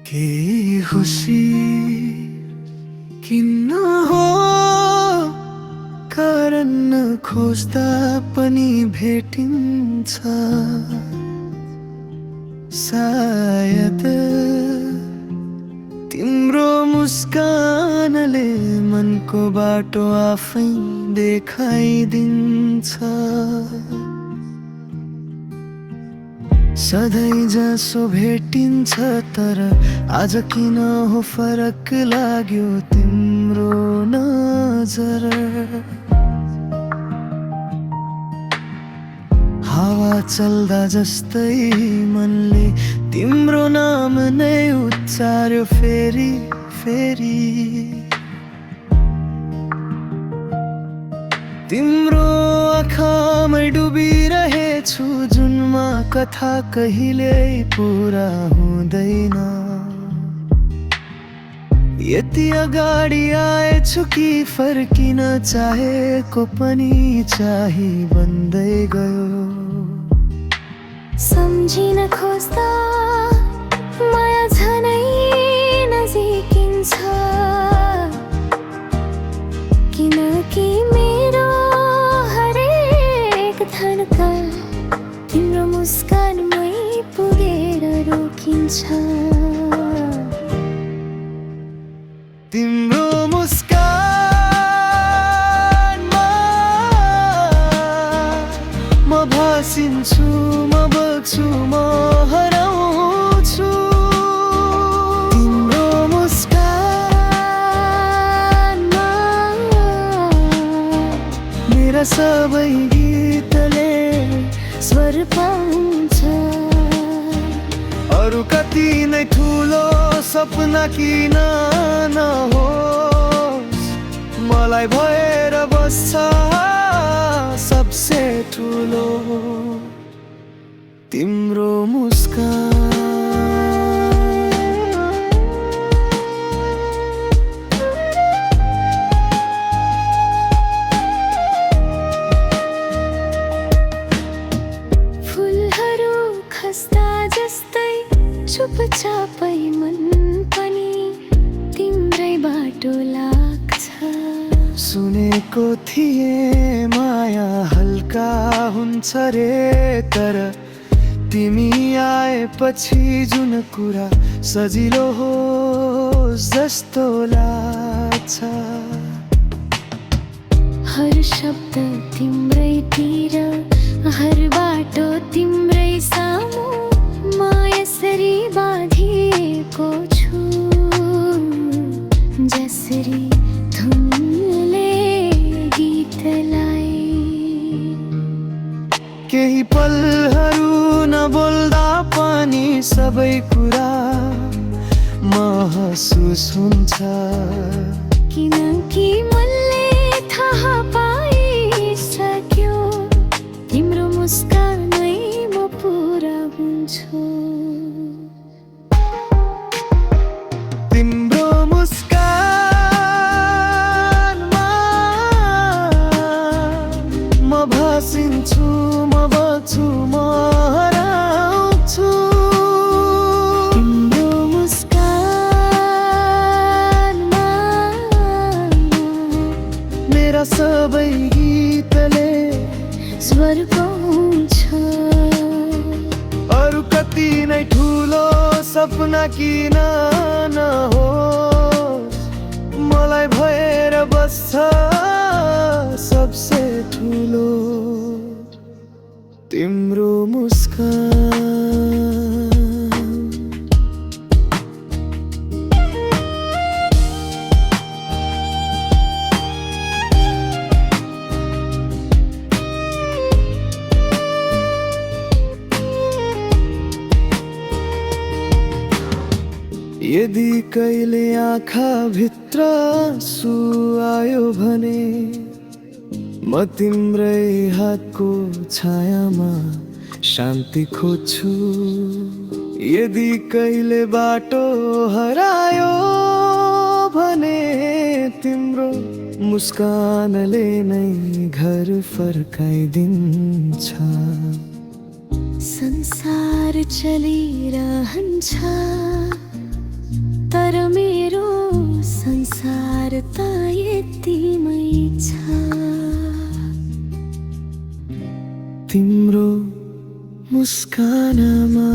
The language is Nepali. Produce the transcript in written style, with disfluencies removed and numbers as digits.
के खुसी किन्न हो कारण खोज्दा पनि भेटिन्छ सायद तिम्रो मुस्कानले मनको बाटो आफै देखाइदिन्छ सधैँ जसो भेटिन्छ तर आज किन हो फरक लाग्यो तिम्रो नजर हावा चल्दा जस्तै मनले तिम्रो नाम नै उच्चार्यो फेरि फेरि तिम्रो आँखामै डुबिरहेछु जुनमा कथा कहिल्यै पुरा हुँदैन यति अगाडि आएछु कि फर्किन चाहेको पनि चाही बन्दै गयो सम्झिन खोज्दा माया झनै नजिकिन्छ किनकि मेरो हरेक धड्कन तिम्रो मुस्कानमै पुगेर रोकिन्छ तिम्रो मुस्कानमा म भासिन्छु म बग्छु म हराउँछु तिम्रो मुस्कानमा मेरा सबै गीतले स्वर पाउँछ अरू कति नै ठुलो सपना किन नहोस् मलाई भएर बस्छ सबसे ठुलो तिम्रो मुस्कान फुलहरू खस्दा जस्तै चुपचापै मन पनि तिम्रै बाटो लाग्छ सुनेको थिए माया हल्का हुन्छ रे तर तिमी आएपछि जुन कुरा सजिलो हो जस्तो लाग्छ हर शब्द तिम्रैतिर हर बाटो तिम्रै सामु म यसरी बाँधिएको छु जसरी धुनले गीतलाई केही पलहरू नबोल्दा पनि सबै कुरा महसुस हुन्छ किनकि मनले थाहा पाइसक्यो तिम्रो मुस्कानमै म पुरा हुन्छु तिम्रो मुस्कानमा म भासिन्छु म बग्छु म हराउँछु तिम्रो मुस्कानमा मेरा सबै गीतले स्वर पाउँछ अरू कति नै ठुलो सपना किन नहोस् मलाई भएर बस्छ सबसे ठुलो तिम्रो मुस्कान यदि कहिले आँखा भित्र आँसु आयो भने म तिम्रै हातको छायामा शान्ति खोज्छु यदि कहिले बाटो हरायो भने तिम्रो मुस्कानले नै घर फर्काइदिन्छ संसार चलिरहन्छ तर मेरो संसार त यतिमै छ। तिम्रो मुस्कानमा